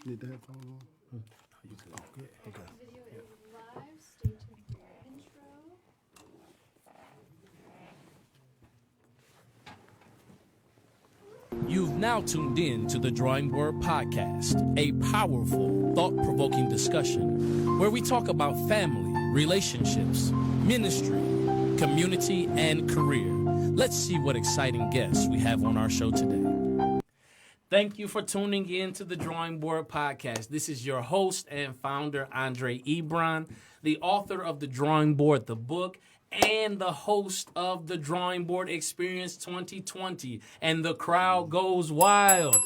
Need the headphones on? You good. Oh, good. Okay. Video is live. Stay tuned for your intro. You've now tuned in to the Drawing Board Podcast, a powerful, thought-provoking discussion where we talk about family, relationships, ministry, community, and career. Let's see what exciting guests we have on our show today. Thank you for tuning in to the Drawing Board Podcast. This is your host and founder, Andre Ebron, the author of The Drawing Board, the book, and the host of the Drawing Board Experience 2020. And the crowd goes wild.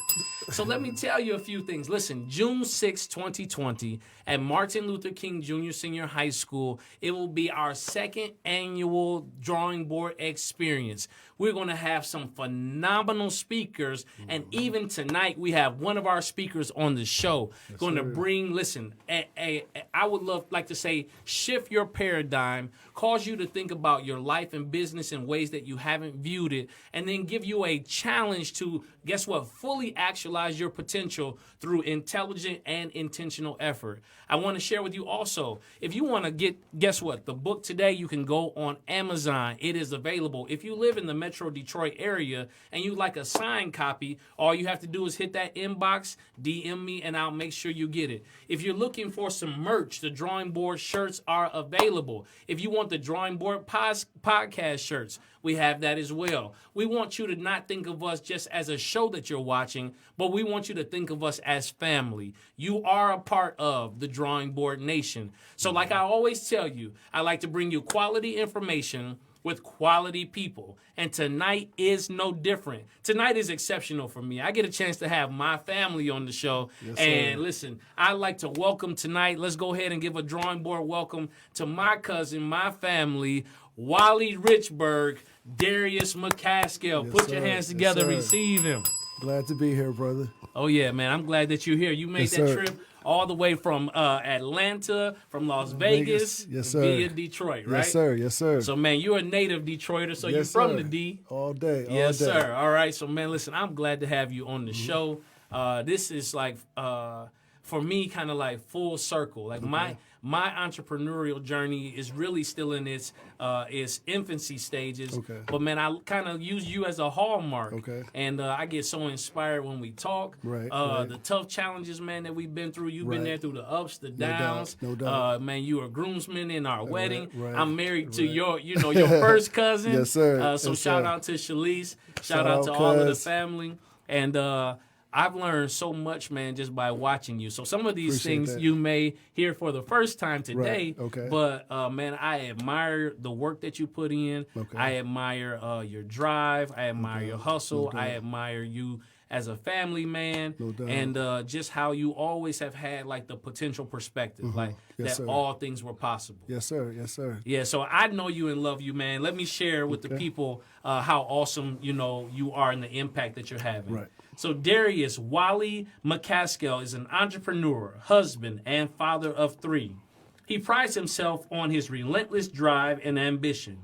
So let me tell you a few things. Listen, June 6, 2020, at Martin Luther King Jr. Senior High School, it will be our second annual Drawing Board Experience. We're going to have some phenomenal speakers. And even tonight, we have one of our speakers on the show going to bring, listen, I would like to say, shift your paradigm, cause you to think about your life and business in ways that you haven't viewed it, and then give you a challenge to, guess what, fully actualize your potential through intelligent and intentional effort. I want to share with you also, if you want to guess what, the book today, you can go on Amazon. It is available. If you live in the Metro Detroit area and you like a signed copy, all you have to do is hit that inbox, DM me, and I'll make sure you get it. If you're looking for some merch, the Drawing Board shirts are available. If you want the Drawing Board podcast shirts, we have that as well. We want you to not think of us just as a show that you're watching, but we want you to think of us as family. You are a part of the Drawing Board Nation. So like I always tell you, I like to bring you quality information with quality people. And tonight is no different. Tonight is exceptional for me. I get a chance to have my family on the show. Yes, and listen, I'd like to welcome tonight. Let's go ahead and give a Drawing Board welcome to my cousin, my family, Wally Richburg, Darius McCaskill. Yes, Put your hands together, receive him. Glad to be here, brother. Oh, yeah, man. I'm glad that you're here. You made that trip all the way from Atlanta, from Las Vegas, yes, sir, via Detroit, right? Yes, sir. Yes, sir. So, man, you're a native Detroiter, so yes, you're from sir. the D. All day, yes, all day. Sir. All right. So, man, listen, I'm glad to have you on the show. This is like, for me, kind of like full circle. Like my entrepreneurial journey is really still in its infancy stages. Okay. But, man, I kind of use you as a hallmark. Okay. And I get so inspired when we talk. Right, The tough challenges, man, that we've been through. You've been there through the ups, the downs. No doubt. Man, you were groomsman in our wedding. Right, I'm married to your first cousin. Yes, sir. So yes, shout sir. out to Shalise. Shout out to all of the family. And I've learned so much, man, just by watching you. So some of these things you may hear for the first time today. Right. Okay. But, man, I admire the work that you put in. Okay. I admire your drive. I admire your hustle. I admire you as a family man. No doubt. And just how you always have had, like, the potential perspective. Like, Yes, that sir. all things were possible. Yes, sir. Yes, sir. Yeah, so I know you and love you, man. Let me share with the people how awesome, you are and the impact that you're having. Right. So Darius Wally McCaskill is an entrepreneur, husband, and father of 3. He prides himself on his relentless drive and ambition.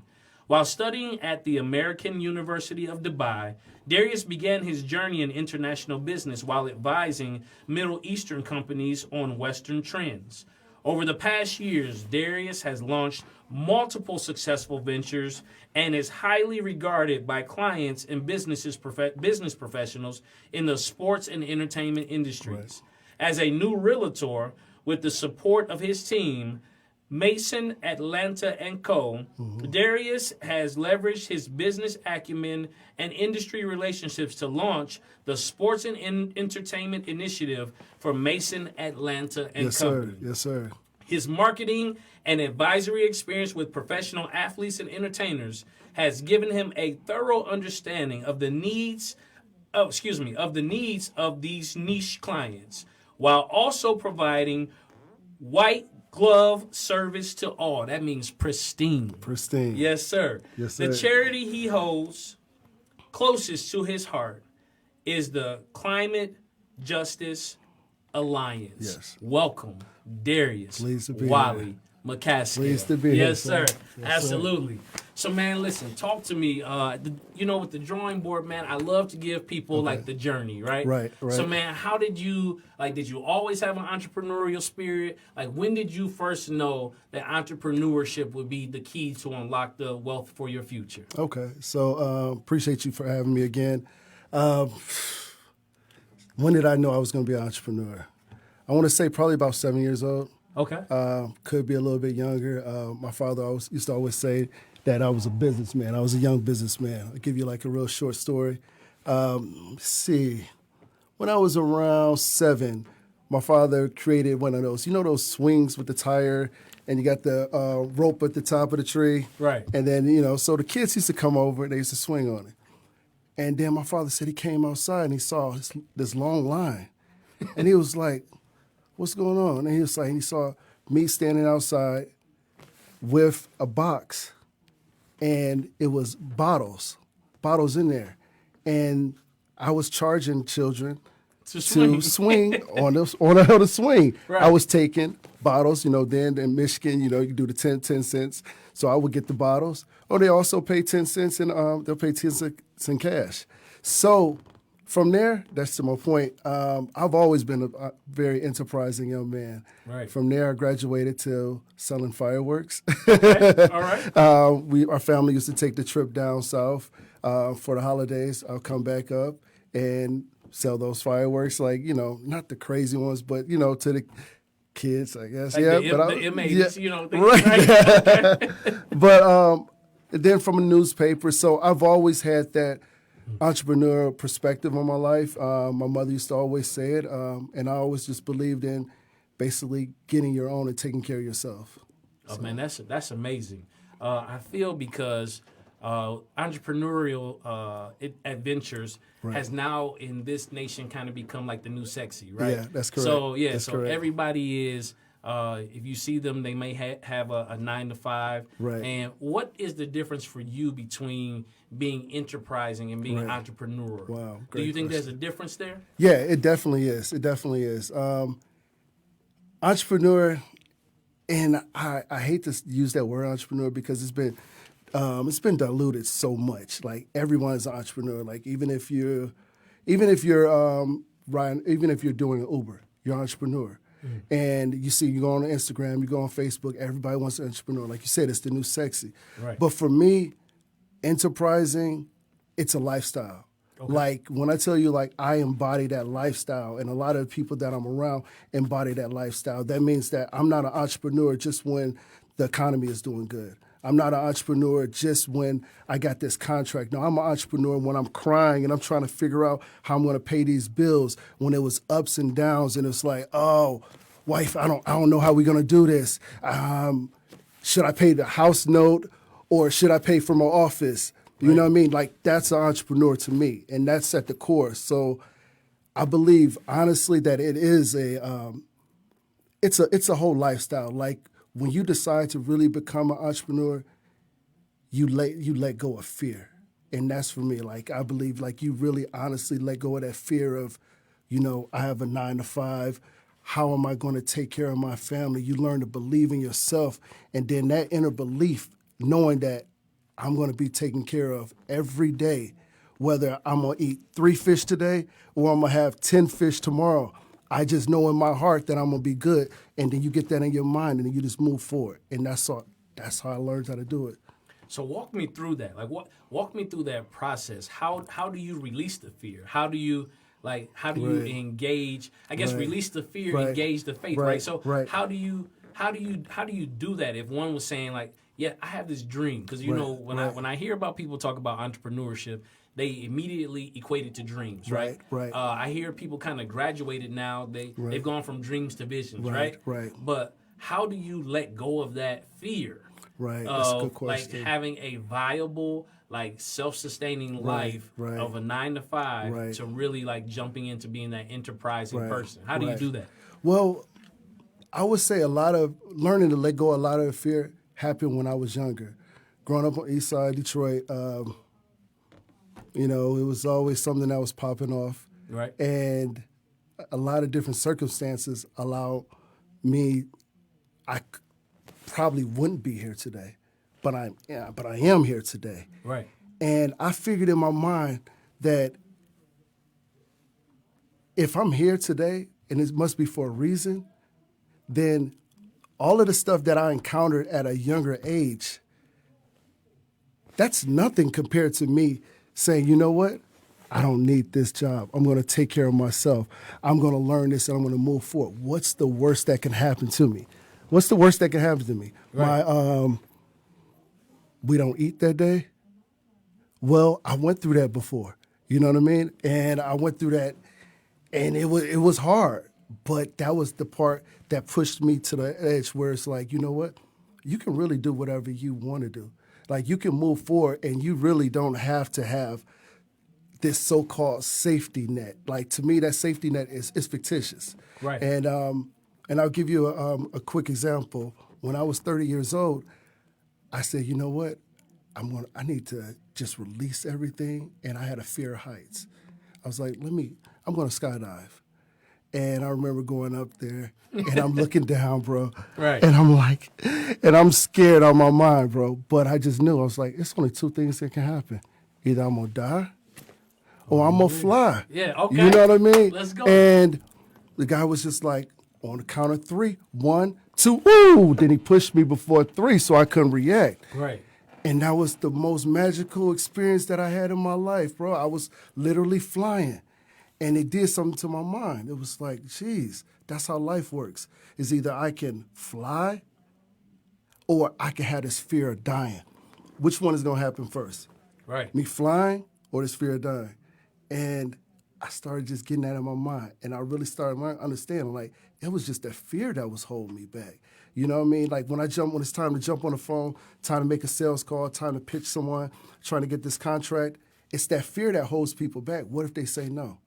While studying at the American University of Dubai, Darius began his journey in international business while advising Middle Eastern companies on Western trends. Over the past years, Darius has launched multiple successful ventures and is highly regarded by clients and business professionals in the sports and entertainment industries. Right. As a new realtor, with the support of his team, Mason, Atlanta & Co., Darius has leveraged his business acumen and industry relationships to launch the Sports and Entertainment Initiative for Mason, Atlanta & Yes, Company. sir. Yes, sir. His marketing and advisory experience with professional athletes and entertainers has given him a thorough understanding of the needs of these niche clients, while also providing white glove service to all. That means pristine. Pristine. Yes, sir. Yes, sir. The charity he holds closest to his heart is the Climate Justice Alliance. Yes. Welcome, Darius Pleased to be Wally here. McCaskill. Pleased to be here, Yes, sir. sir. Yes, Absolutely. Sir. So, man, listen, talk to me. With the drawing board, man, I love to give people like the journey, right? Right. So, man, how did you did you always have an entrepreneurial spirit? Like, when did you first know that entrepreneurship would be the key to unlock the wealth for your future? Okay. So appreciate you for having me again. When did I know I was going to be an entrepreneur? I want to say probably about 7 years old. Okay. Could be a little bit younger. My father used to always say that I was a businessman. I was a young businessman. I'll give you like a real short story. Let's see. When I was around 7, my father created one of those, those swings with the tire, and you got the rope at the top of the tree. Right. And then, so the kids used to come over and they used to swing on it. And then my father said he came outside and he saw this long line. And he was like, what's going on? And he saw me standing outside with a box, and it was bottles in there. And I was charging children to swing on the swing. Right. I was taking bottles, then in Michigan, you do the 10 cents. So I would get the bottles. Or they also pay 10 cents and they'll pay 10 cents in cash. So from there, that's to my point. I've always been a very enterprising young man. Right. From there, I graduated to selling fireworks. Okay. All right. Our family used to take the trip down south for the holidays. I'll come back up and sell those fireworks, not the crazy ones, but to the kids, I guess. Like the inmates, right. Right? But then from a newspaper, so I've always had that entrepreneurial perspective on my life. My mother used to always say it, and I always just believed in basically getting your own and taking care of yourself. Oh, man, that's amazing. I feel because entrepreneurial adventures has now in this nation kind of become like the new sexy, right? Yeah, that's correct. So that's correct. everybody is. If you see them, they may have a 9 to 5. Right. And what is the difference for you between being enterprising and being entrepreneurial? Wow, Do you great think there's question. a difference there? Yeah, it definitely is. It definitely is. Entrepreneur, and I hate to use that word entrepreneur because it's been diluted so much. Like everyone's an entrepreneur. Like even if you're doing an Uber, you're an entrepreneur. And you go on Instagram, you go on Facebook, everybody wants an entrepreneur. Like you said, it's the new sexy. Right. But for me, enterprising, it's a lifestyle. Okay. Like when I tell you, like I embody that lifestyle, and a lot of the people that I'm around embody that lifestyle. That means that I'm not an entrepreneur just when the economy is doing good. I'm not an entrepreneur just when I got this contract. No, I'm an entrepreneur when I'm crying and I'm trying to figure out how I'm going to pay these bills. When it was ups and downs, and it's like, oh, wife, I don't know how we're going to do this. Should I pay the house note or should I pay for my office? You know what I mean? Like that's an entrepreneur to me, and that's at the core. So I believe honestly that it is it's a whole lifestyle. Like when you decide to really become an entrepreneur, you let go of fear. And that's for me. Like I believe like you really honestly let go of that fear of, I have a 9 to 5. How am I going to take care of my family? You learn to believe in yourself. And then that inner belief, knowing that I'm going to be taken care of every day, whether I'm going to eat 3 fish today or I'm going to have 10 fish tomorrow. I just know in my heart that I'm going to be good. And then you get that in your mind and then you just move forward. And that's how I learned how to do it. So walk me through that. Walk me through that process. How do you release the fear? How do you you engage? I guess release the fear, engage the faith, right? So how do you do that? If one was saying like, yeah, I have this dream, because when I hear about people talk about entrepreneurship, they immediately equate it to dreams, right? Right. I hear people kind of graduated now. They've gone from dreams to visions, right? Right. But how do you let go of that fear? Right. That's a good question. Like having a viable, like self-sustaining life of a 9 to 5 to really like jumping into being that enterprising person. How do you do that? Well, I would say a lot of learning to let go of a lot of the fear happened when I was younger. Growing up on East Side Detroit, it was always something that was popping off. Right. And a lot of different circumstances allowed me, I probably wouldn't be here today. but I am here today. Right. And I figured in my mind that if I'm here today, and it must be for a reason, then all of the stuff that I encountered at a younger age, that's nothing compared to me saying, you know what? I don't need this job. I'm going to take care of myself. I'm going to learn this and I'm going to move forward. What's the worst that can happen to me? What's the worst that can happen to me? Right. We don't eat that day. Well, I went through that before. You know what I mean? And I went through that, and it was hard. But that was the part that pushed me to the edge where it's like, you know what? You can really do whatever you want to do. Like, you can move forward, and you really don't have to have this so-called safety net. Like, to me, that safety net is fictitious. Right. And I'll give you a quick example. When I was 30 years old, I said, you know what? I need to just release everything, and I had a fear of heights. I was like, I'm going to skydive. And I remember going up there, and I'm looking down, bro. Right. And I'm like, and I'm scared out of my mind, bro. But I just knew. I was like, it's only two things that can happen. Either I'm going to die or I'm going to fly. Yeah, okay. You know what I mean? Let's go. And the guy was just like, on the count of 3, 1, 2, woo! Then he pushed me before 3, so I couldn't react. Right. And that was the most magical experience that I had in my life, bro. I was literally flying. And it did something to my mind. It was like, geez, that's how life works. It's either I can fly or I can have this fear of dying. Which one is going to happen first? Right. Me flying or this fear of dying? And I started just getting that in my mind. And I really started understanding, like, it was just that fear that was holding me back. You know what I mean? Like, when it's time to jump on the phone, time to make a sales call, time to pitch someone, trying to get this contract, it's that fear that holds people back. What if they say no?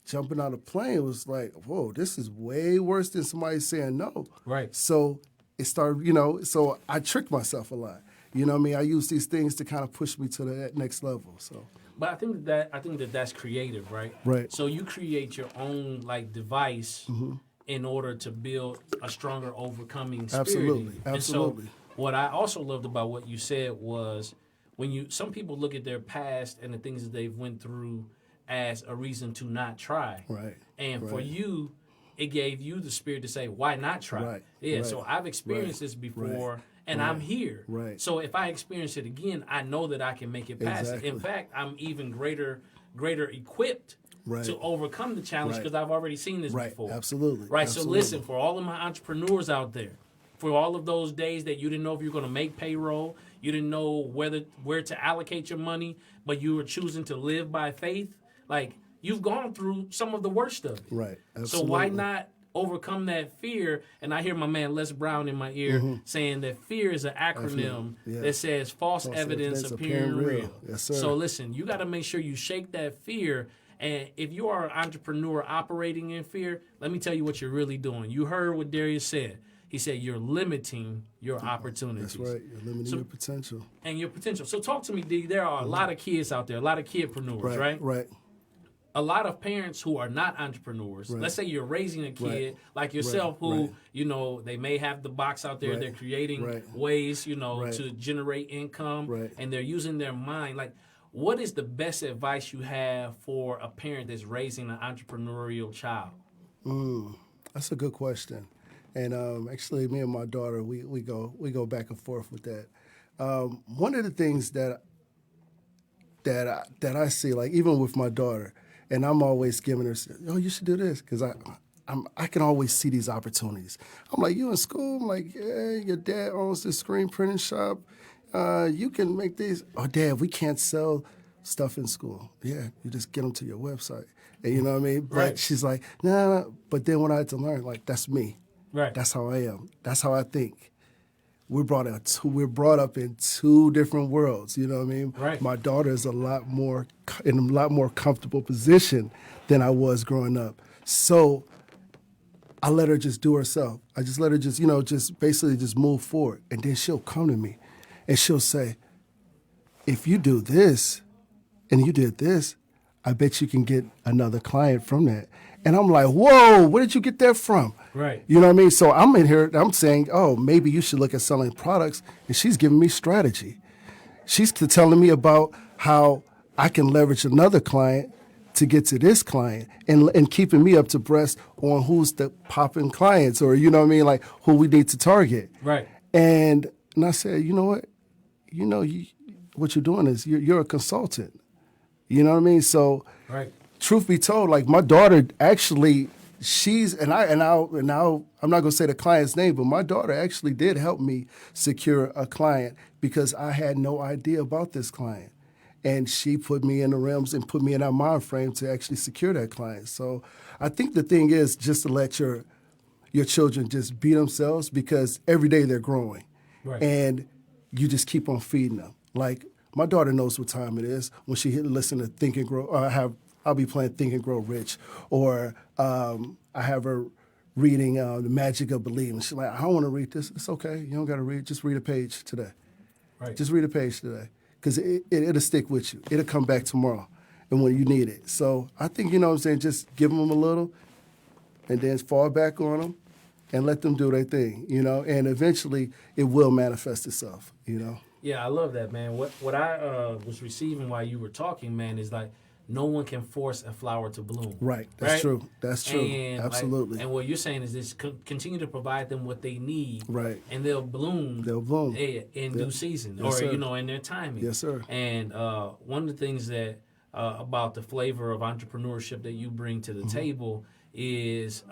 Jumping out of a plane was like, whoa, this is way worse than somebody saying no. Right. So it started, so I tricked myself a lot. You know what I mean? I use these things to kind of push me to the next level. So, but I think that's creative, right? Right. So you create your own device in order to build a stronger overcoming spirit. Absolutely. And so what I also loved about what you said was some people look at their past and the things that they've went through as a reason to not try. Right. And for you, it gave you the spirit to say, why not try? Right. Yeah, Right. so I've experienced this before, and I'm here. Right. So if I experience it again, I know that I can make it past Exactly. it. In fact, I'm even greater equipped Right. to overcome the challenge Right. because I've already seen this Right. before. Absolutely. Right. Absolutely. So listen, for all of my entrepreneurs out there, for all of those days that you didn't know if you were going to make payroll, you didn't know where to allocate your money, but you were choosing to live by faith, you've gone through some of the worst of it. Right. Absolutely. So why not overcome that fear? And I hear my man Les Brown in my ear saying that fear is an acronym that says false evidence appearing real. Yes, sir. So listen, you got to make sure you shake that fear. And if you are an entrepreneur operating in fear, let me tell you what you're really doing. You heard what Darius said. He said you're limiting your opportunities. That's right. You're limiting your potential. And your potential. So talk to me, D. There are a lot of kids out there, a lot of kidpreneurs, right? Right. A lot of parents who are not entrepreneurs, let's say you're raising a kid like yourself who, they may have the box out there, they're creating ways, to generate income, and they're using their mind. What is the best advice you have for a parent that's raising an entrepreneurial child? That's a good question. And actually, me and my daughter, we go back and forth with that. One of the things that I see, even with my daughter, and I'm always giving her, oh, you should do this, because I can always see these opportunities. I'm like, you in school? I'm like, yeah, your dad owns this screen printing shop. You can make these. Oh, Dad, we can't sell stuff in school. Yeah, you just get them to your website. And you know what I mean? But she's like, no. But then when I had to learn, that's me. Right. That's how I am. That's how I think. We're brought up in two different worlds. You know what I mean? Right. My daughter is in a lot more comfortable position than I was growing up. So I let her just do herself. I just let her just basically just move forward. And then she'll come to me and she'll say, if you do this and you did this, I bet you can get another client from that. And I'm like, whoa, where did you get that from? Right. You know what I mean? So I'm in here, I'm saying, oh, maybe you should look at selling products. And she's giving me strategy. She's telling me about how I can leverage another client to get to this client and keeping me up to breast on who's the popping clients or, you know what I mean, like who we need to target. Right. And I said, you know what? What you're doing is you're a consultant. You know what I mean? So Right. truth be told, like my daughter actually, I'm not gonna say the client's name, but my daughter actually did help me secure a client because I had no idea about this client. And she put me in the realms and put me in that mind frame to actually secure that client. So I think the thing is just to let your children just be themselves because every day they're growing. Right. And you just keep on feeding them. Like my daughter knows what time it is when she listen to Think and Grow. I'll be playing Think and Grow Rich, or I have her reading The Magic of Believing. She's like, I don't want to read this. It's okay. You don't got to read. Just read a page today. Right. Just read a page today because it'll stick with you. It'll come back tomorrow and when you need it. So I think, you know what I'm saying, just give them a little and then fall back on them and let them do their thing, you know, and eventually it will manifest itself, you know. Yeah, I love that, man. What I was receiving while you were talking, man, is like no one can force a flower to bloom. Right. That's true. That's true. And absolutely. And what you're saying is this: continue to provide them what they need. Right. And they'll bloom. They'll bloom in due season, Yes, or sir. in their timing. Yes, sir. And one of the things that about the flavor of entrepreneurship that you bring to the table is.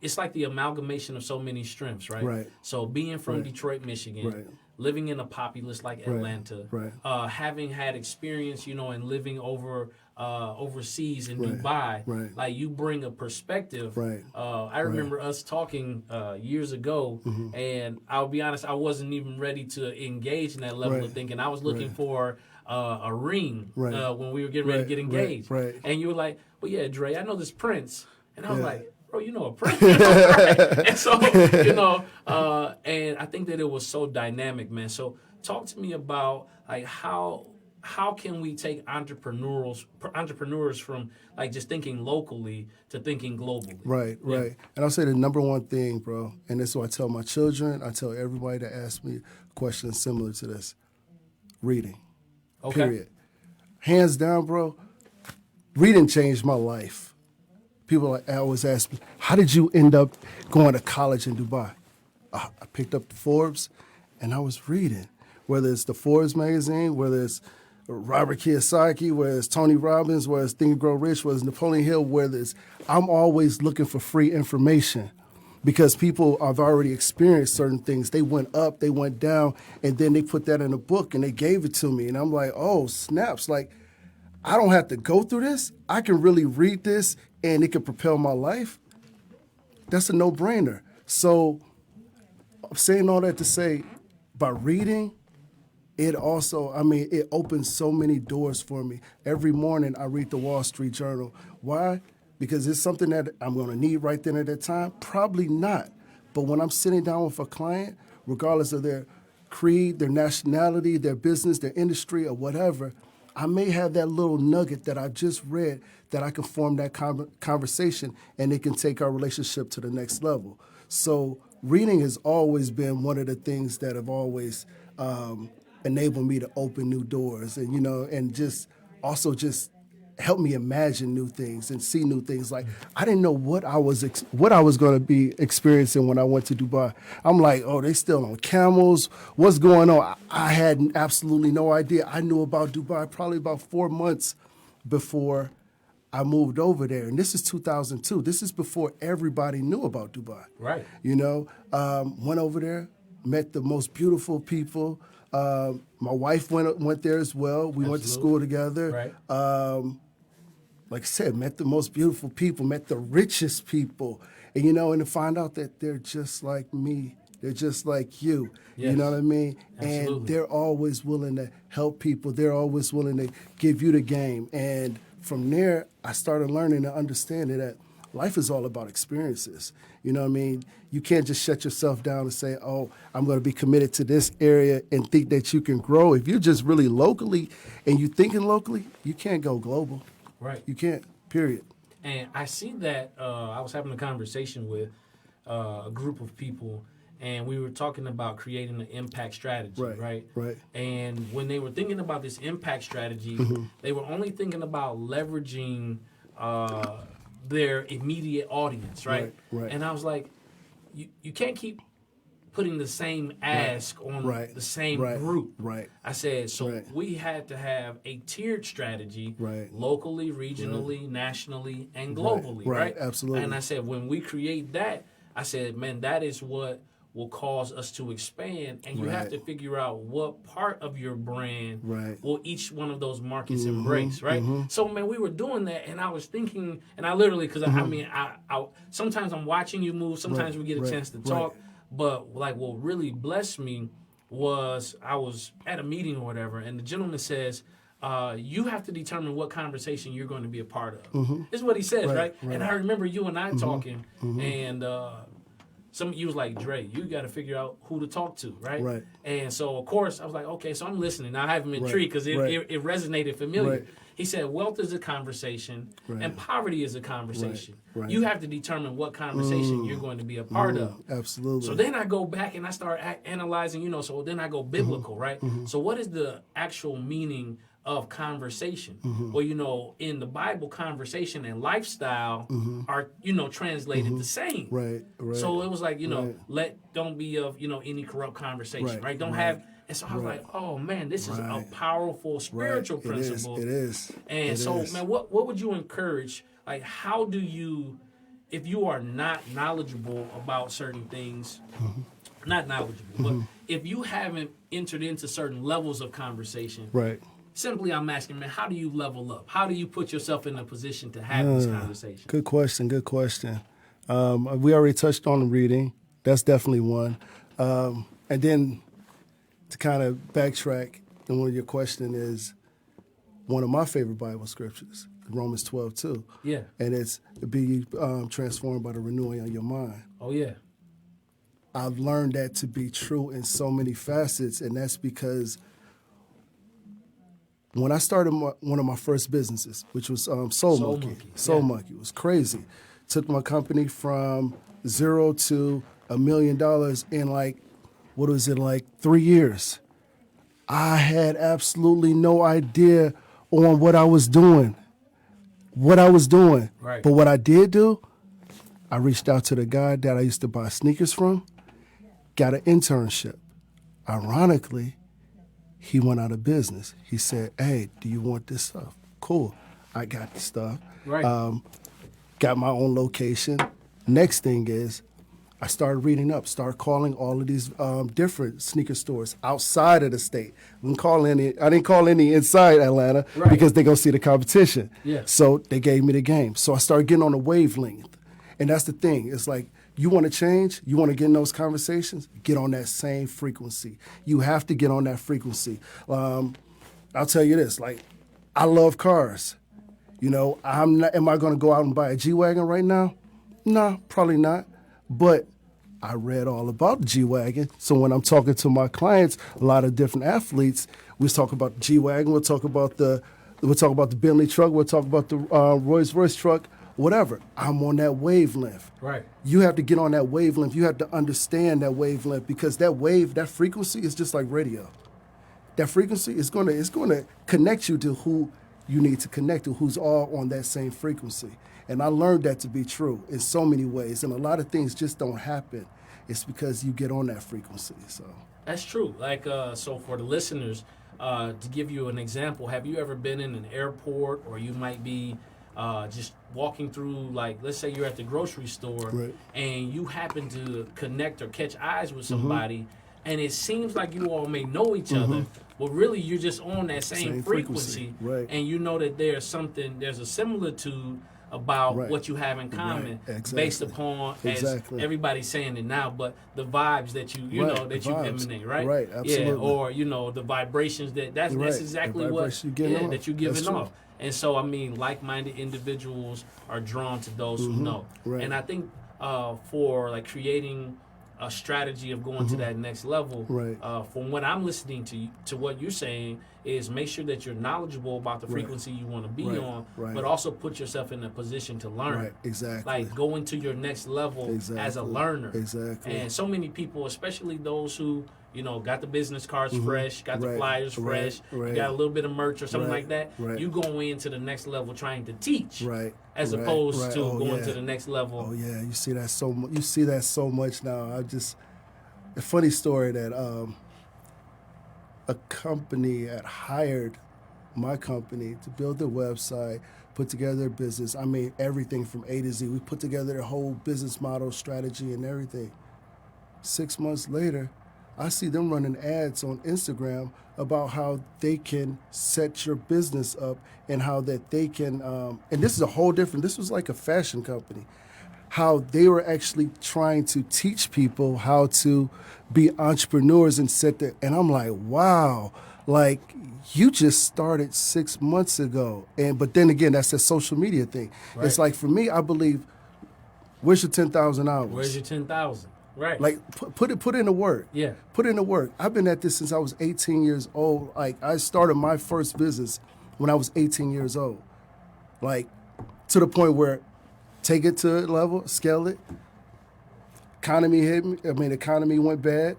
It's like the amalgamation of so many strengths, right? Right. So being from Detroit, Michigan, Right. living in a populace like Atlanta, Right. Having had experience, and living overseas in Right. Dubai, Right. like you bring a perspective. Right. I remember us talking years ago, and I'll be honest, I wasn't even ready to engage in that level Right. of thinking. I was looking for a ring Right. when we were getting ready to get engaged. Right. And you were like, well, yeah, Dre, I know this Prince. And I was Yeah. like, bro, you know a Prince. Right? And so, and I think that it was so dynamic, man. So talk to me about like how can we take entrepreneurs from like just thinking locally to thinking globally? Right, Yeah. right. And I'll say the number one thing, bro, and this is what I tell my children, I tell everybody that asks me questions similar to this. Reading. Okay. Period. Hands down, bro, reading changed my life. People always ask me, how did you end up going to college in Dubai? I picked up the Forbes and I was reading. Whether it's the Forbes magazine, whether it's Robert Kiyosaki, whether it's Tony Robbins, whether it's Think and Grow Rich, whether it's Napoleon Hill, I'm always looking for free information because people have already experienced certain things. They went up, they went down, and then they put that in a book and they gave it to me. And I'm like, oh, snaps. Like, I don't have to go through this. I can really read this and it can propel my life. That's a no-brainer. So I'm saying all that to say, by reading, it also, it opens so many doors for me. Every morning I read the Wall Street Journal. Why? Because it's something that I'm going to need right then at that time? Probably not. But when I'm sitting down with a client, regardless of their creed, their nationality, their business, their industry, or whatever, I may have that little nugget that I just read that I can form that conversation and it can take our relationship to the next level. So reading has always been one of the things that have always enabled me to open new doors and, and just help me imagine new things and see new things. Like, I didn't know what I was going to be experiencing when I went to Dubai. I'm like, oh, they still on camels. What's going on? I had absolutely no idea. I knew about Dubai probably about 4 months before I moved over there. And this is 2002. This is before everybody knew about Dubai. Right. Went over there, met the most beautiful people. My wife went there as well. We went to school together. Right. Like I said, met the most beautiful people, met the richest people, and and to find out that they're just like me, they're just like you. Yes. You know what I mean? Absolutely. And they're always willing to help people. They're always willing to give you the game. And from there, I started learning and understanding that life is all about experiences. You know what I mean? You can't just shut yourself down and say, oh, I'm going to be committed to this area and think that you can grow. If you're just really locally and you're thinking locally, you can't go global. Right. You can't, period. And I see that I was having a conversation with a group of people, and we were talking about creating an impact strategy, right? Right. And when they were thinking about this impact strategy, they were only thinking about leveraging their immediate audience, right? Right. And I was like, you can't keep putting the same ask on the same group. Right. I said, so we had to have a tiered strategy, locally, regionally, nationally, and globally, right? Absolutely. And I said, when we create that, I said, man, that is what will cause us to expand, and you have to figure out what part of your brand will each one of those markets embrace, right? So, man, we were doing that, and I was thinking, and I literally, because I mean, I sometimes I'm watching you move, sometimes we get a chance to talk, but like what really blessed me was I was at a meeting or whatever, and the gentleman says, you have to determine what conversation you're going to be a part of. This is what he says, right? And I remember you and I talking, and you was like, Dre, you got to figure out who to talk to, right? And so, of course, I was like, okay, so I'm listening. Now, I haven't been intrigued because it resonated familiar. He said, wealth is a conversation and poverty is a conversation. You have to determine what conversation you're going to be a part of. Absolutely. So then I go back and I start analyzing, so then I go biblical, right? So what is the actual meaning of conversation? Well, in the Bible, conversation and lifestyle are, translated the same. Right. So it was like, don't be of, any corrupt conversation, right? Don't have. And so I was like, oh man, this is a powerful spiritual principle. It is. And man, what would you encourage? Like, how do you, if you are not knowledgeable about certain things, not knowledgeable, but if you haven't entered into certain levels of conversation, simply I'm asking, man, how do you level up? How do you put yourself in a position to have this conversation? Good question. We already touched on the reading. That's definitely one. And then to kind of backtrack, and one of your question is one of my favorite Bible scriptures, Romans 12:2. Yeah. And it's be transformed by the renewing of your mind. Oh, yeah. I've learned that to be true in so many facets, and that's because when I started one of my first businesses, which was Soul Monkey, it was crazy. Took my company from 0 to $1 million in what was it, 3 years. I had absolutely no idea on what I was doing. Right. But what I did do, I reached out to the guy that I used to buy sneakers from, got an internship. Ironically, he went out of business. He said, hey, do you want this stuff? Cool. I got the stuff. Right. Got my own location. Next thing is, I started reading up, started calling all of these different sneaker stores outside of the state. I didn't call any inside Atlanta because they're going to see the competition. Yeah. So they gave me the game. So I started getting on a wavelength. And that's the thing. It's like, you want to change? You want to get in those conversations? Get on that same frequency. You have to get on that frequency. I'll tell you this, I love cars. Am I going to go out and buy a G-Wagon right now? No, probably not. But I read all about the G-Wagon. So when I'm talking to my clients, a lot of different athletes, we talk about the G-Wagon, we'll talk about the Bentley truck, we'll talk about the Rolls-Royce truck, whatever. I'm on that wavelength. Right. You have to get on that wavelength. You have to understand that wavelength because that frequency is just like radio. That frequency is going to connect you to who you need to connect to, who's all on that same frequency. And I learned that to be true in so many ways. And a lot of things just don't happen. It's because you get on that frequency. So that's true. So for the listeners, to give you an example, have you ever been in an airport or you might be just walking through, let's say you're at the grocery store and you happen to connect or catch eyes with somebody and it seems like you all may know each other, but really you're just on that same frequency. And you know that there's a similitude about what you have in common based upon, as everybody's saying it now, but the vibes that you emanate, right? Right, absolutely. Yeah, or, the vibrations that's exactly what that you're giving off. And so, like-minded individuals are drawn to those who know. And I think for creating a strategy of going to that next level. Right. From what I'm listening to what you're saying is make sure that you're knowledgeable about the frequency you want to be on, but also put yourself in a position to learn. Right, exactly. Like going to your next level as a learner. Exactly. And so many people, especially those who, got the business cards fresh, got the flyers fresh, you got a little bit of merch or something like that, you go into the next level trying to teach, as opposed to going to the next level. Oh yeah, you see that so much. You see that so much now. A funny story that a company had hired my company to build their website, put together their business. I mean, everything from A to Z. We put together their whole business model, strategy, and everything. 6 months later, I see them running ads on Instagram about how they can set your business up and how that they can, and this is a whole different, this was like a fashion company, how they were actually trying to teach people how to be entrepreneurs and set that. And I'm like, wow, like you just started 6 months ago. But then again, that's a social media thing. Right. It's like for me, I believe, where's your 10,000 hours? Where's your 10,000? Right. Like put in the work. Yeah. Put in the work. I've been at this since I was 18 years old. Like I started my first business when I was 18 years old. Like to the point where take it to a level, scale it. Economy hit me. I mean, the economy went bad.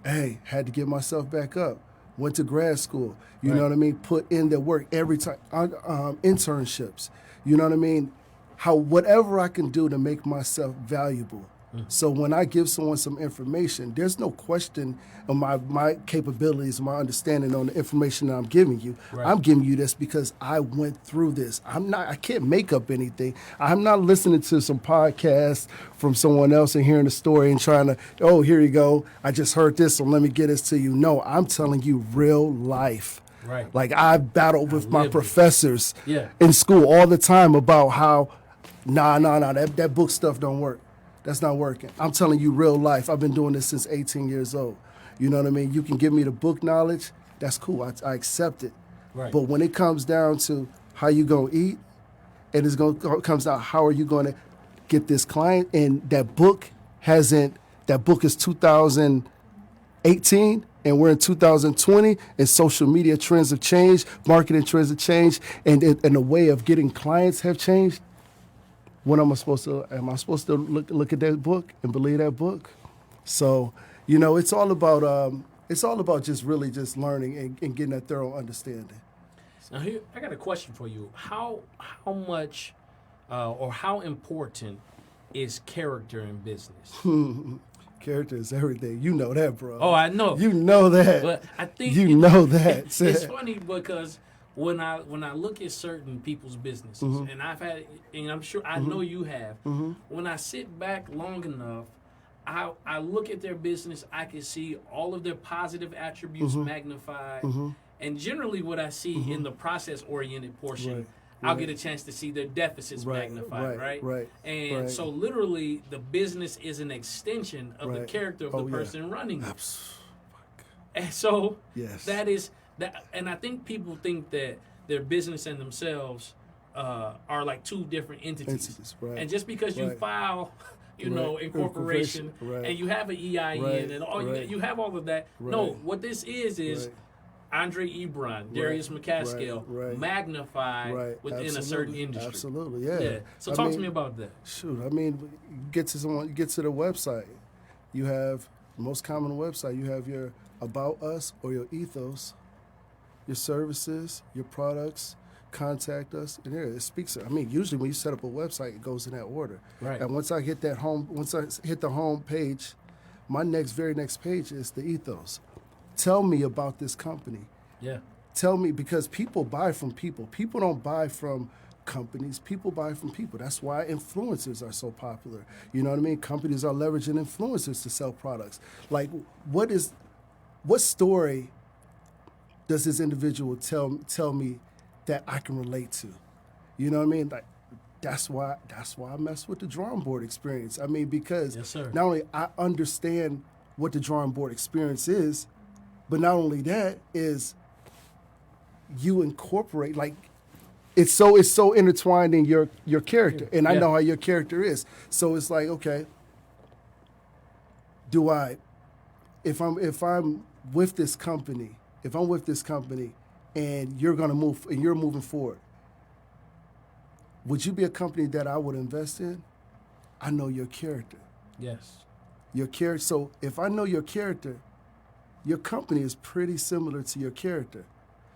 Hey, had to get myself back up. Went to grad school. You know what I mean? Put in the work every time. Internships. You know what I mean? Whatever I can do to make myself valuable. So when I give someone some information, there's no question of my capabilities, my understanding on the information that I'm giving you. Right. I'm giving you this because I went through this. I can't make up anything. I'm not listening to some podcast from someone else and hearing the story and trying to, oh, here you go. I just heard this, so let me get this to you. No, I'm telling you real life. Right. Like I battled with my professors in school all the time about how, that book stuff don't work. That's not working. I'm telling you real life. I've been doing this since 18 years old. You know what I mean? You can give me the book knowledge. That's cool. I accept it. Right. But when it comes down to how you going to eat, and comes down how are you going to get this client, and that book is 2018, and we're in 2020, and social media trends have changed, marketing trends have changed, and the way of getting clients have changed. When am I supposed to look at that book and believe that book? So, it's all about just really just learning and getting that thorough understanding. Now here, I got a question for you. How much or how important is character in business? Character is everything. You know that, bro. Oh, I know. You know that. But I think you know that. It's funny because when I look at certain people's businesses, and I'm sure I know you have. When I sit back long enough, I look at their business. I can see all of their positive attributes magnified, and generally, what I see in the process-oriented portion, I'll get a chance to see their deficits magnified, right? And so, literally, the business is an extension of the character of the person running it. And so, that is. And I think people think that their business and themselves are like two different entities. And just because you file, incorporation, and you have an EIN and all you have all of that. No, what this is Andre Ebron, Darius McCaskill, magnified within a certain industry. Absolutely, yeah. So talk to me about that. Shoot, I mean, you get to the website. You have the most common website. You have your About Us or your Ethos. Your services, your products, contact us, and it speaks. I mean, usually when you set up a website, it goes in that order. Right. And once I hit the home page, my very next page is the ethos. Tell me about this company. Yeah. Tell me, because people buy from people. People don't buy from companies. People buy from people. That's why influencers are so popular. You know what I mean? Companies are leveraging influencers to sell products. Like, what story does this individual tell me that I can relate to? You know what I mean? Like, that's why I mess with the drawing board experience. I mean, because not only I understand what the drawing board experience is, but not only that is you incorporate, like, it's so intertwined in your character, and I know how your character is. So it's like, okay, do I, if I'm with this company, and you're gonna move and you're moving forward, would you be a company that I would invest in? I know your character. Yes. Your character. So if I know your character, your company is pretty similar to your character.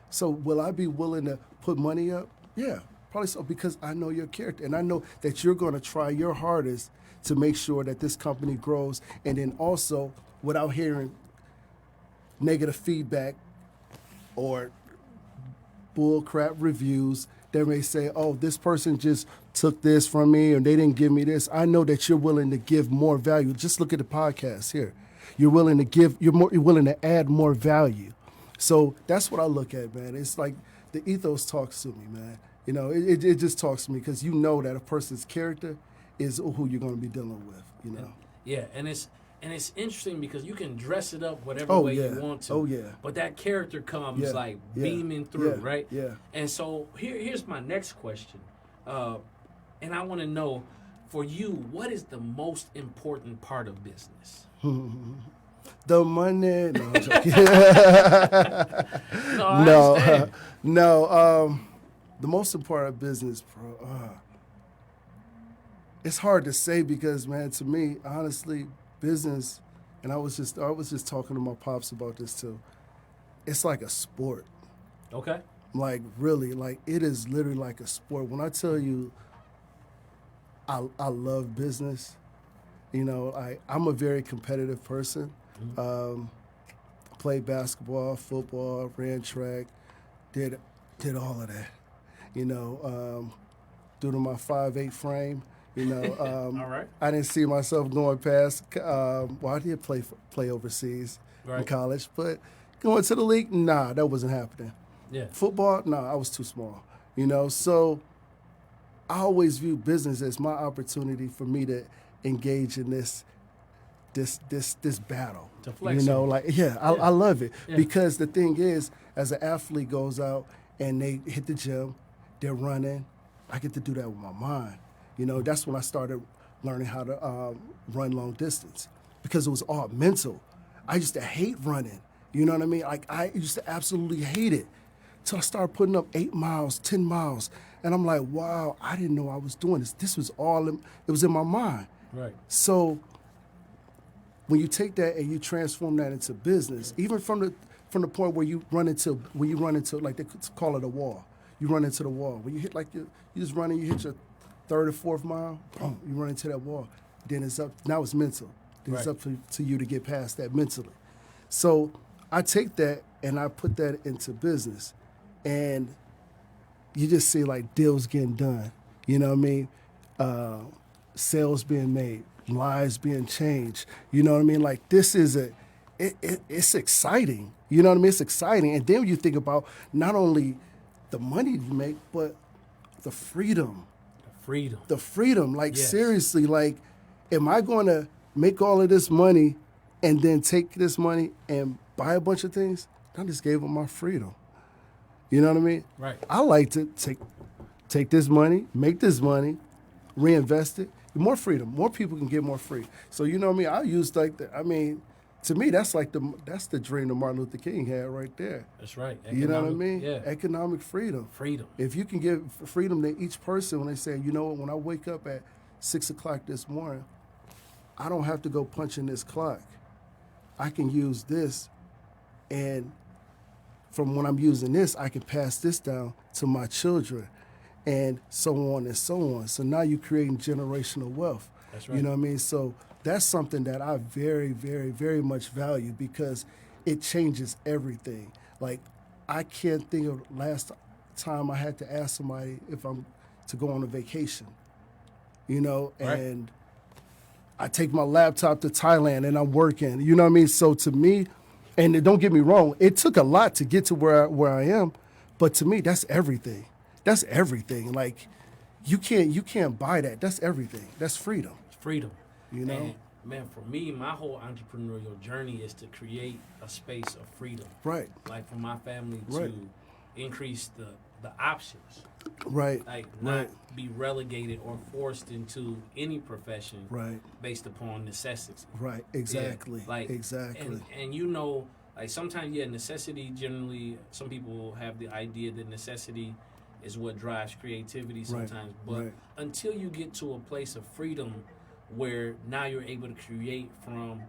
So will I be willing to put money up? Yeah, probably so, because I know your character and I know that you're going to try your hardest to make sure that this company grows, and then also without hearing negative feedback or bull crap reviews. They may say, oh, this person just took this from me or they didn't give me this. I know that you're willing to give more value. Just look at the podcast here. You're willing to add more value. So that's what I look at, man. It's like the ethos talks to me, man. You know, it just talks to me because you know that a person's character is who you're going to be dealing with, you know. Yeah, and it's interesting because you can dress it up whatever way you want to. Oh, yeah. But that character comes beaming through, right? Yeah. And so here's my next question. And I want to know, for you, what is the most important part of business? The money. No, I'm joking. No. The most important business, bro. It's hard to say because, man, to me, honestly, business, and I was just talking to my pops about this too. It's like a sport. Okay. Like really, like it is literally like a sport. When I tell you, I love business. You know, I'm a very competitive person. Played basketball, football, ran track, did all of that. You know, due to my 5'8" frame, you know, all right. I didn't see myself going past. I did play overseas in college, but going to the league, nah, that wasn't happening. Yeah. Football, nah, I was too small. You know, so I always view business as my opportunity for me to engage in this battle. To flex. You know, like I love it because the thing is, as an athlete goes out and they hit the gym, they're running. I get to do that with my mind. You know, that's when I started learning how to run long distance because it was all mental. I used to hate running. You know what I mean? Like I used to absolutely hate it. So I started putting up 8 miles, 10 miles, and I'm like, wow, I didn't know I was doing this. This was it was in my mind. Right. So when you take that and you transform that into business, even from the point where you run into like they call it a wall. You run into the wall. When you hit you just run and you hit your third or fourth mile, boom, you run into that wall. Then it's up. Now it's mental. Then it's up to you to get past that mentally. So I take that and I put that into business, and you just see like deals getting done. You know what I mean? Sales being made, lives being changed. You know what I mean? Like this is it's exciting. You know what I mean? It's exciting. And then when you think about not only the money you make, but the freedom. The freedom. Like seriously, like am I going to make all of this money and then take this money and buy a bunch of things? I just gave them my freedom. You know what I mean? Right. I like to take this money, make this money, reinvest it. More freedom. More people can get more free. So you know what I mean? I use to me that's the dream that Martin Luther King had right there. That's right. You know what I mean? Yeah. Economic freedom. Freedom. If you can give freedom to each person when they say, you know what, when I wake up at 6 o'clock this morning, I don't have to go punch in this clock. I can use this, and from when I'm using this, I can pass this down to my children, and so on and so on. So now you're creating generational wealth. That's right. You know what I mean? So that's something that I very, very, very much value because it changes everything. Like, I can't think of last time I had to ask somebody if I'm to go on a vacation, you know, and I take my laptop to Thailand and I'm working, you know what I mean? So to me, and don't get me wrong, it took a lot to get to where I am, but to me, that's everything. That's everything. Like, you can't buy that. That's everything. That's freedom. Freedom. You know? And, man, for me, my whole entrepreneurial journey is to create a space of freedom. Right. Like for my family to increase the options. Right. Like Right. not be relegated or forced into any profession Right. based upon necessity. Right. Exactly. Yeah, like exactly. and like sometimes necessity generally some people have the idea that necessity is what drives creativity sometimes. But until you get to a place of freedom where now you're able to create from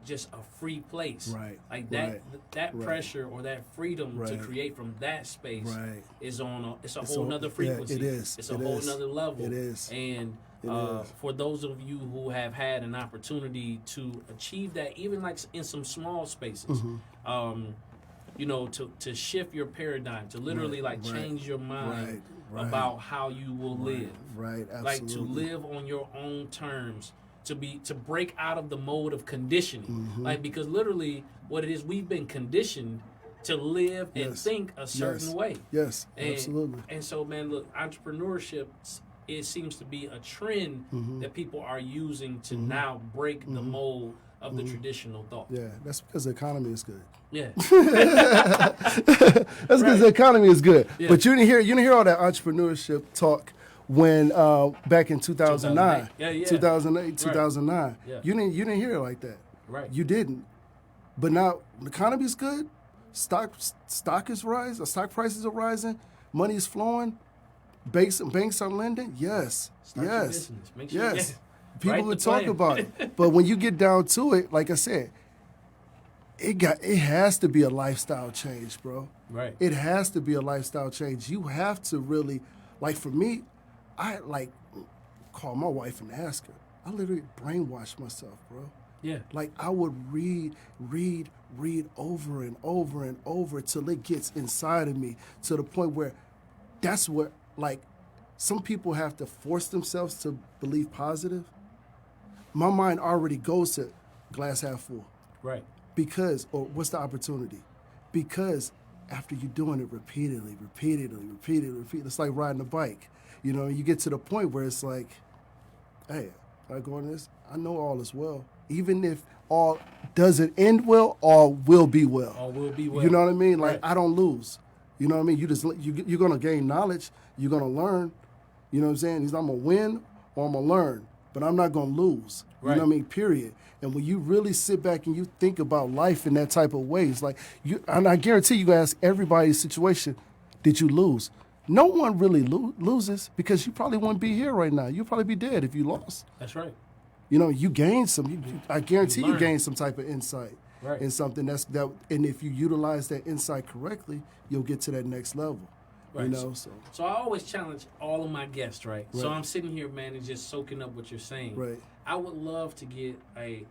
just a free place. Right. Like that pressure or that freedom to create from that space is it's a whole nother frequency. Yeah, it is. It's a whole nother level. It is. And for those of you who have had an opportunity to achieve that, even like in some small spaces, to shift your paradigm, to literally change your mind about how you will live. Right, absolutely. Like to live on your own terms, to break out of the mode of conditioning. Like, because literally what it is, we've been conditioned to live and think a certain way. Yes, absolutely. And so, man, look, entrepreneurship, it seems to be a trend that people are using to now break the mold of the traditional thought. Yeah, that's because the economy is good. Yeah. That's because the economy is good. Yeah. But you didn't hear all that entrepreneurship talk when back in 2009. 2008, 2009. Yeah. You didn't hear it like that. Right. You didn't. But now the economy is good. Stock is rising. Stock prices are rising. Money is flowing. Banks are lending. Yes. Start your business. Make sure People would talk about it. But when you get down to it, like I said, it has to be a lifestyle change, bro. Right. It has to be a lifestyle change. You have to really, like for me, I call my wife and ask her. I literally brainwashed myself, bro. Yeah. Like I would read over and over and over till it gets inside of me to the point where that's what, like, some people have to force themselves to believe positive. My mind already goes to glass half full. Right. Because, or what's the opportunity? Because after you're doing it repeatedly, it's like riding a bike. You get to the point where it's like, hey, I go on this, I know all is well. Even if all doesn't end well, all will be well. All will be well. You know what I mean? Like, I don't lose. You know what I mean? You're going to gain knowledge. You're going to learn. You know what I'm saying? I'm going to win or I'm going to learn. But I'm not going to lose. You know what I mean? Period. And when you really sit back and you think about life in that type of way, it's like, and I guarantee you ask everybody's situation, did you lose? No one really loses because you probably wouldn't be here right now. You'd probably be dead if you lost. That's right. You gain some. I guarantee you gain some type of insight in something that. And if you utilize that insight correctly, you'll get to that next level. Right. So I always challenge all of my guests. Right. So I'm sitting here, man, and just soaking up what you're saying. Right. I would love to get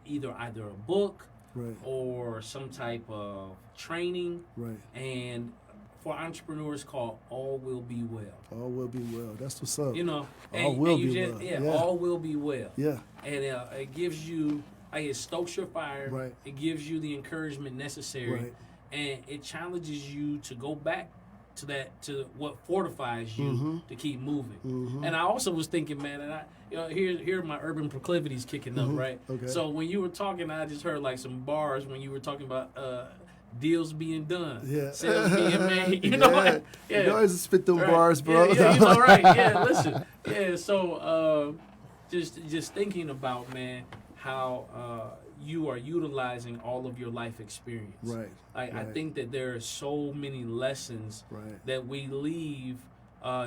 either a book right. or some type of training. Right. And for entrepreneurs called All Will Be Well. All will be well. That's what's up. All will be well. Yeah, all will be well. Yeah. And it gives you, it stokes your fire. Right. It gives you the encouragement necessary. Right. And it challenges you to go back to what fortifies you to keep moving. And I also was thinking, man, and here are my urban proclivities kicking up, right? Okay. So when you were talking, I just heard like some bars when you were talking about deals being done, sales being made. You always spit them bars, bro. Yeah, right. Yeah, listen. Yeah, so just thinking about, man, how you are utilizing all of your life experience. Right. I think that there are so many lessons that we leave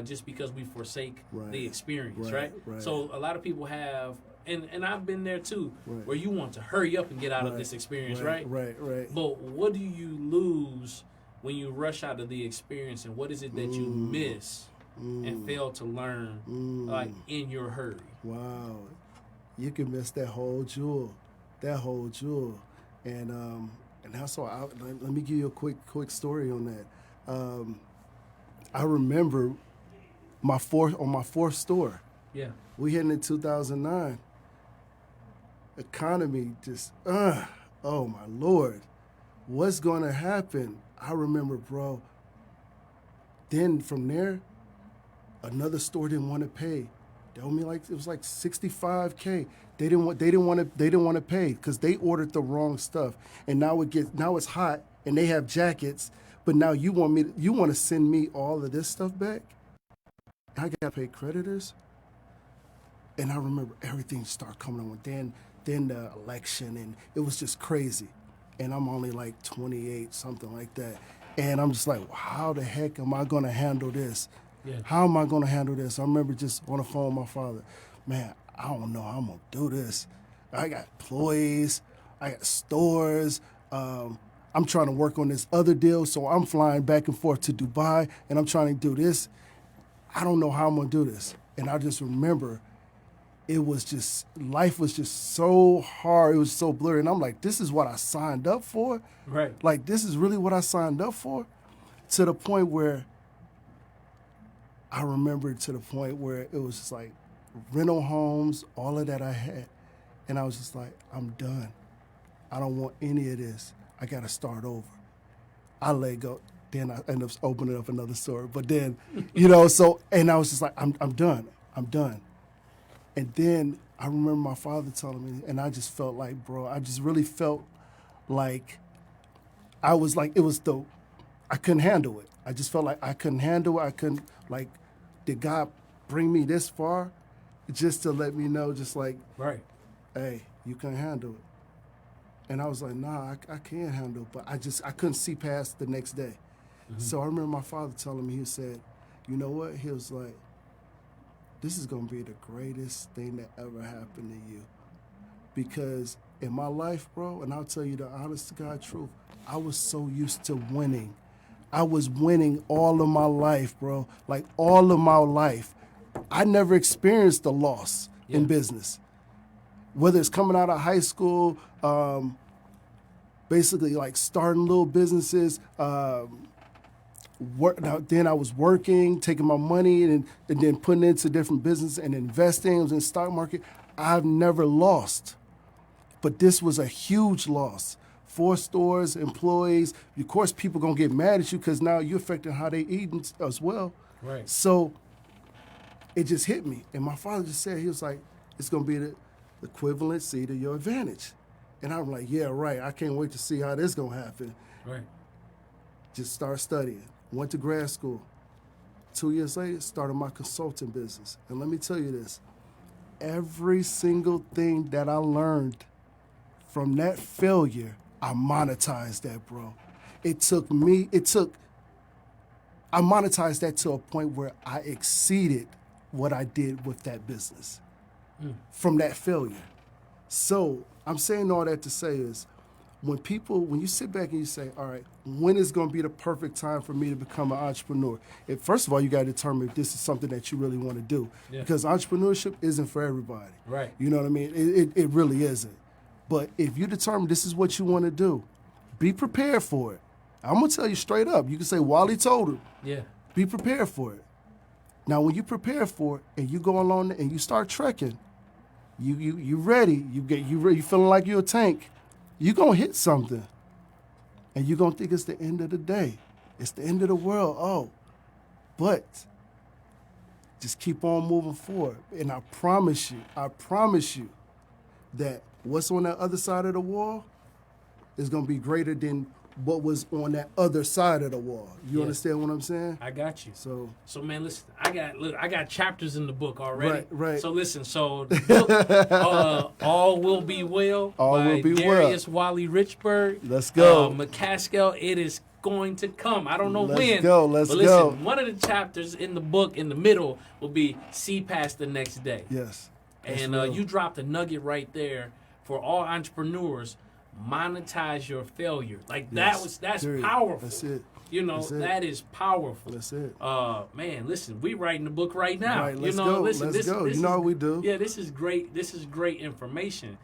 just because we forsake the experience, right? So a lot of people have, and I've been there too, where you want to hurry up and get out of this experience, right? Right. But what do you lose when you rush out of the experience, and what is it that you miss and fail to learn, like in your hurry? Wow, you can miss that whole jewel, and that's why. Let me give you a quick story on that. I remember my fourth store. Yeah, we heading in 2009. Economy just, oh my Lord, what's going to happen? I remember, bro. Then from there, another store didn't want to pay. They owed me it was like $65K. They didn't want to pay because they ordered the wrong stuff. And now it's hot and they have jackets, but now you want to send me all of this stuff back? I got to pay creditors. And I remember everything started coming on. Then the election, and it was just crazy. And I'm only like 28, something like that. And I'm just like, well, how the heck am I going to handle this? Yeah. How am I going to handle this? I remember just on the phone with my father, man, I don't know how I'm going to do this. I got employees, I got stores. I'm trying to work on this other deal, so I'm flying back and forth to Dubai, and I'm trying to do this. I don't know how I'm going to do this. And I just remember life was just so hard. It was so blurry. And I'm like, this is what I signed up for? Right. Like, this is really what I signed up for? To the point where I remember it was just like rental homes, all of that I had. And I was just like, I'm done. I don't want any of this. I got to start over. I let go. Then I ended up opening up another store. But then, and I was just like, I'm done. I'm done. And then I remember my father telling me, and I just felt like, bro, I just really felt like I couldn't handle it. I just felt like I couldn't handle it. Did God bring me this far just to let me know, just like, Right. hey, you can handle it. And I was like, nah, I can't handle it. But I couldn't see past the next day. Mm-hmm. So I remember my father telling me, he said, you know what? He was like, this is going to be the greatest thing that ever happened to you. Because in my life, bro, and I'll tell you the honest to God truth, I was so used to winning. I was winning all of my life, bro. Like all of my life. I never experienced a loss in business. Whether it's coming out of high school, basically like starting little businesses, then I was working, taking my money and then putting it into different businesses and investing. I was in the stock market. I've never lost. But this was a huge loss. 4 stores, employees. Of course, people going to get mad at you because now you're affecting how they eat as well. Right. So it just hit me. And my father just said, he was like, it's going to be the equivalency to your advantage. And I'm like, yeah, right. I can't wait to see how this going to happen. Right. Just start studying. Went to grad school. 2 years later, started my consulting business. And let me tell you this. Every single thing that I learned from that failure, I monetized that, bro. I monetized that to a point where I exceeded what I did with that business from that failure. So I'm saying all that to say is, when you sit back and you say, all right, when is going to be the perfect time for me to become an entrepreneur? First of all, you got to determine if this is something that you really want to do. Yeah. Because entrepreneurship isn't for everybody. Right. You know what I mean? It really isn't. But if you determine this is what you want to do, be prepared for it. I'm going to tell you straight up. You can say, Wally told him. Yeah. Be prepared for it. Now, when you prepare for it and you go along and you start trekking, you ready. You feeling like you're a tank. You're going to hit something. And you're going to think it's the end of the day. It's the end of the world. Oh. But just keep on moving forward. And I promise you that what's on that other side of the wall is going to be greater than what was on that other side of the wall. You understand what I'm saying? I got you. So man, listen, I got chapters in the book already. Right. So listen, the book, All Will Be Well by Darius, Wally, Richburg. Let's go. McCaskill, it is going to come. I don't know when. Let's go. But listen, one of the chapters in the book in the middle will be See Past the Next Day. Yes. And you dropped a nugget right there for all entrepreneurs. Monetize your failure. Like that's powerful. That's it. That is powerful. That's it. Man, listen, we writing the book right now. Right, let's go. Listen, let's go. You know how we do. Yeah, this is great. This is great information.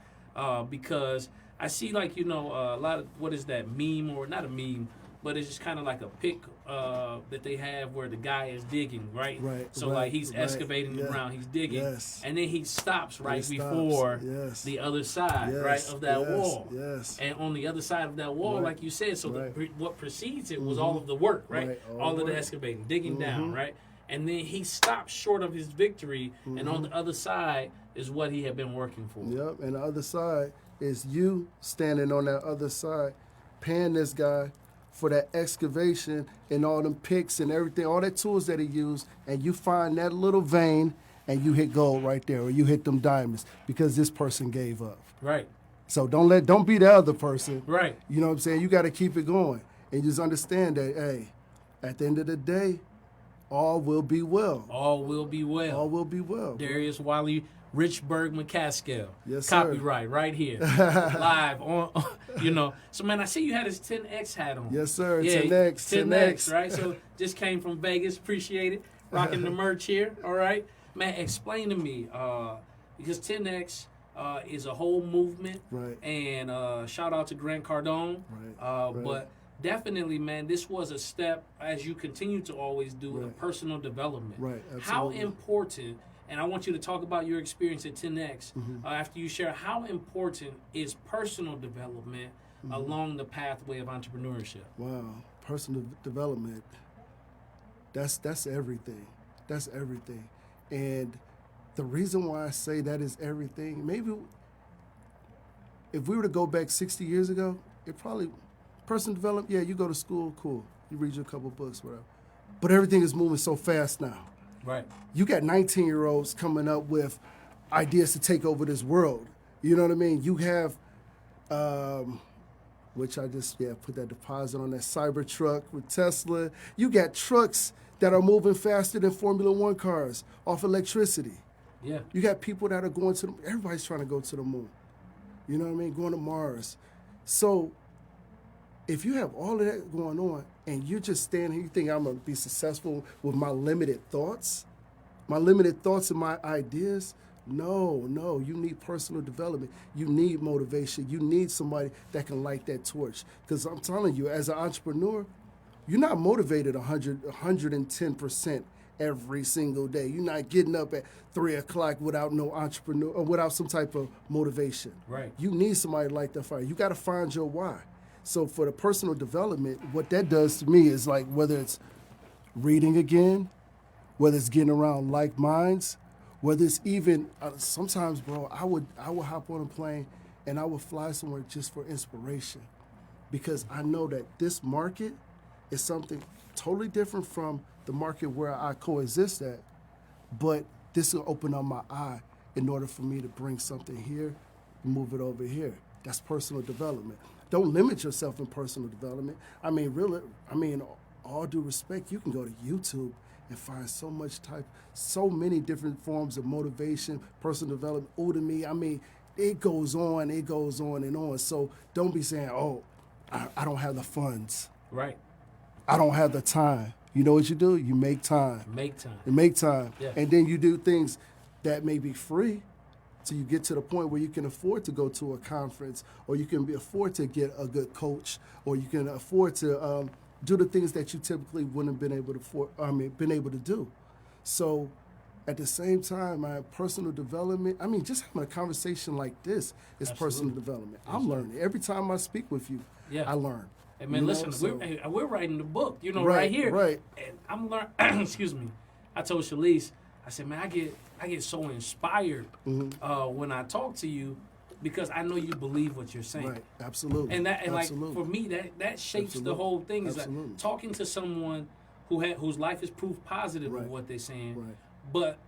Because I see a lot of, what is that, meme, or not a meme, but it's just kind of like a pic that they have where the guy is digging, right? Right. So he's excavating the ground, he's digging, and then he stops before the other side, right, of that wall. Yes. And on the other side of that wall, like you said, so what precedes it was all of the work, right? All of the excavating, digging down, right? And then he stops short of his victory, and on the other side is what he had been working for. Yep. And the other side is you standing on that other side, paying this guy for that excavation and all them picks and everything, all that tools that he used, and you find that little vein and you hit gold right there, or you hit them diamonds because this person gave up. Right. So don't be the other person. Right. You know what I'm saying? You got to keep it going and just understand that, hey, at the end of the day, all will be well. All will be well. All will be well. Darius, Wally, Richburg, McCaskill. Yes, sir. Copyright right here. Live on, So, man, I see you had his 10X hat on. Yes, sir. Yeah, 10X. 10X, right? So, just came from Vegas. Appreciate it. Rocking the merch here. All right. Man, explain to me, because 10X is a whole movement. Right. And shout out to Grant Cardone. Right. But definitely, man, this was a step, as you continue to always do, Right. of personal development. Right, How absolutely. important, and I want you to talk about your experience at 10X after you share, how important is personal development along the pathway of entrepreneurship? Wow, personal development. That's everything. That's everything. And the reason why I say that is everything, maybe if we were to go back 60 years ago, it probably, personal development, yeah, you go to school, cool. You read your couple books, whatever. But everything is moving so fast now. Right. You got 19-year-olds coming up with ideas to take over this world. You know what I mean? You have, which I just, put that deposit on that cyber truck with Tesla. You got trucks that are moving faster than Formula One cars off electricity. Yeah. You got people that are going to everybody's trying to go to the moon. You know what I mean? Going to Mars. So if you have all of that going on and you're just standing here, you think I'm going to be successful with my limited thoughts and my ideas? No, you need personal development. You need motivation. You need somebody that can light that torch. Because I'm telling you, as an entrepreneur, you're not motivated 110% every single day. You're not getting up at 3 o'clock without no entrepreneur or without some type of motivation. Right. You need somebody to light that fire. You got to find your why. So for the personal development, what that does to me is like whether it's reading again, whether it's getting around like minds, whether it's even sometimes, bro, I would hop on a plane and I would fly somewhere just for inspiration, because I know that this market is something totally different from the market where I coexist at, but this will open up my eye in order for me to bring something here and move it over here. That's personal development. Don't limit yourself in personal development. I mean, all due respect, you can go to YouTube and find so many different forms of motivation, personal development, Udemy. I mean, it goes on and on. So don't be saying, oh, I don't have the funds. Right. I don't have the time. You know what you do? You make time. You make time. Yeah. And then you do things that may be free till you get to the point where you can afford to go to a conference, or you can afford to get a good coach, or you can afford to do the things that you typically wouldn't have been able to do. So at the same time, my personal development, just having a conversation like this is personal development. I'm learning. Every time I speak with you, I learn. Hey, man, listen, so, we're writing the book, right here. Right. And I'm learning, excuse me. I told Shalise, I said, man, I get so inspired when I talk to you, because I know you believe what you're saying. Right, absolutely. And absolutely. Like for me, that shapes the whole thing. Is like talking to someone whose life is proof positive of what they're saying. Right. But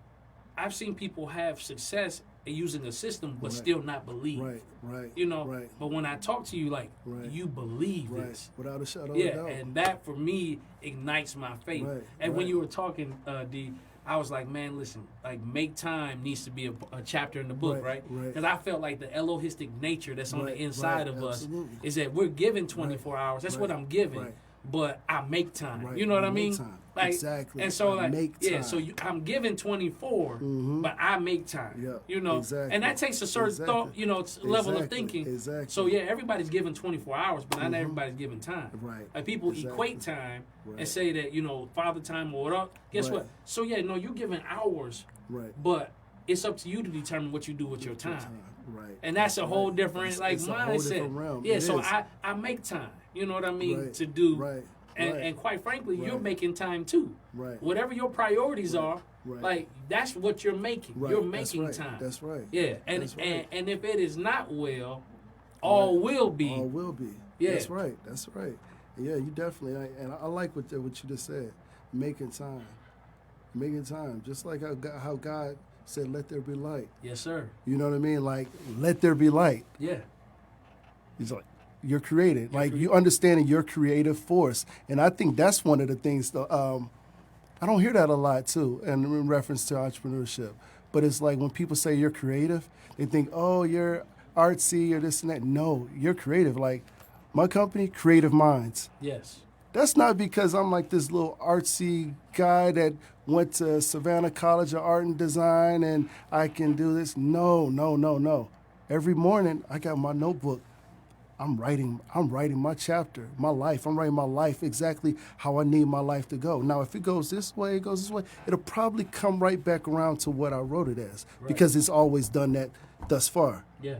I've seen people have success in using a system, but still not believe. Right. Right. But when I talk to you, like you believe this, without a shadow of a doubt. and that for me ignites my faith. Right, And when you were talking, D, I was like, man, listen, like make time needs to be a chapter in the book, right? Because I felt like the Elohistic nature that's on the inside of us is that we're given 24 hours. That's what I'm given. But I make time. Right. You know what I mean? Time. Like, exactly. And so, like, make time. so I'm given 24, but I make time. Yeah. You know, exactly. and that takes a certain thought, level of thinking. Exactly. So everybody's given 24 hours, but not everybody's given time. Right. Like people equate time and say that father time or whatever. Guess what? So you're given hours. Right. But it's up to you to determine what you do with your time. Right. And that's a whole different it's mindset. A whole different realm. Yeah. It so is. I make time. You know what I mean? Right. To do. Right. And quite frankly, you're making time too. Right. Whatever your priorities are, like that's what you're making. Right. You're making time. That's right. Yeah. And That's right. and if it is not well, all will be. All will be. Yeah. That's right. That's right. Yeah, you definitely. And I like what you just said. Making time. Just like how God said, "Let there be light." Yes, sir. You know what I mean? Like, let there be light. Yeah. He's like, you're created. You understanding your creative force, and I think that's one of the things. I don't hear that a lot too, and in reference to entrepreneurship. But it's like when people say you're creative, they think, oh, you're artsy or this and that. No, you're creative. Like my company, Creative Minds. Yes. That's not because I'm like this little artsy guy that went to Savannah College of Art and Design and I can do this. No. Every morning I got my notebook. I'm writing my chapter, my life. I'm writing my life exactly how I need my life to go. Now, if it goes this way, it'll probably come right back around to what I wrote it as because it's always done that thus far. Yeah.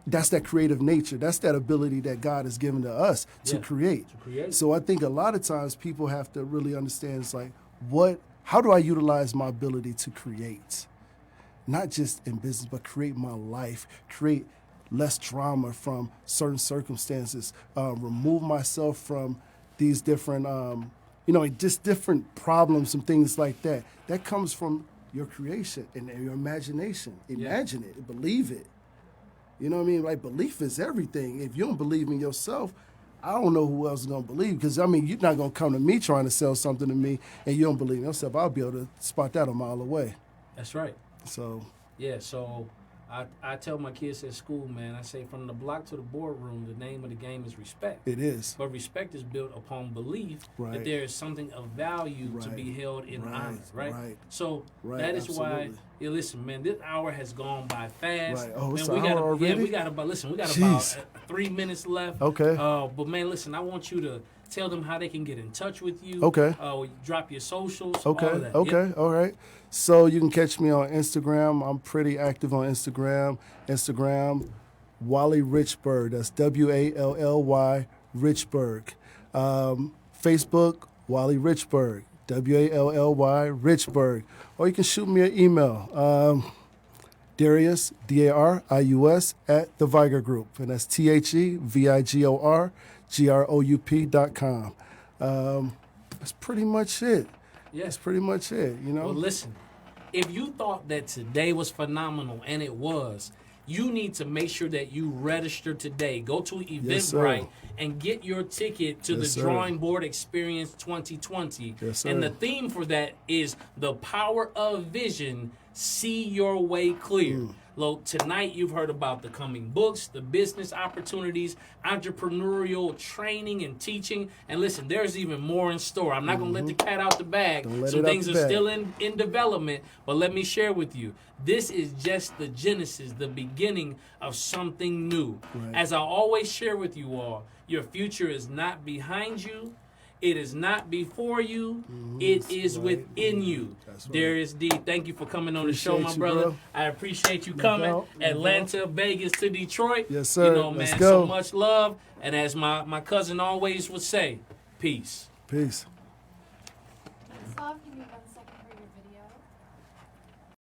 That's that creative nature. That's that ability that God has given to us to create. So I think a lot of times people have to really understand it's like, how do I utilize my ability to create? Not just in business, but create my life, create less drama from certain circumstances, remove myself from these different, just different problems and things like that. That comes from your creation and your imagination. Imagine it, believe it. You know what I mean? Like, belief is everything. If you don't believe in yourself, I don't know who else is going to believe. Because, you're not going to come to me trying to sell something to me and you don't believe in yourself. I'll be able to spot that a mile away. That's right. So. Yeah, so I tell my kids at school, man, I say from the block to the boardroom, the name of the game is respect. It is. But respect is built upon belief that there is something of value to be held in honor, right? So that is why, listen, man, this hour has gone by fast. Oh, man, it's an hour already? Yeah, we got about 3 minutes left. Okay. But, man, listen, I want you to tell them how they can get in touch with you. Okay. Drop your socials, okay. all of that. Okay, all right. So you can catch me on Instagram. I'm pretty active on Instagram. Wally Richburg. That's Wally Richburg. Facebook, Wally Richburg. Wally Richburg. Or you can shoot me an email. Darius, Darius, at the Viger Group. And that's TheVigorGroup.com. That's pretty much it. Yeah. That's pretty much it, Well, listen, if you thought that today was phenomenal, and it was, you need to make sure that you register today. Go to Eventbrite and get your ticket to the Drawing Board Experience 2020. And the theme for that is the power of vision. See your way clear. Look, tonight you've heard about the coming books, the business opportunities, entrepreneurial training and teaching. And listen, there's even more in store. I'm not going to let the cat out the bag. Some things are still in development. But let me share with you, this is just the genesis, the beginning of something new. As I always share with you all, your future is not behind you. It is not before you. It is within you. Darius D, thank you for coming on the show, my brother. Bro. I appreciate you coming. Atlanta, Vegas to Detroit. Yes, sir. Man, Let's go. so much love. And as my cousin always would say, peace. Peace. Sag ihm ganz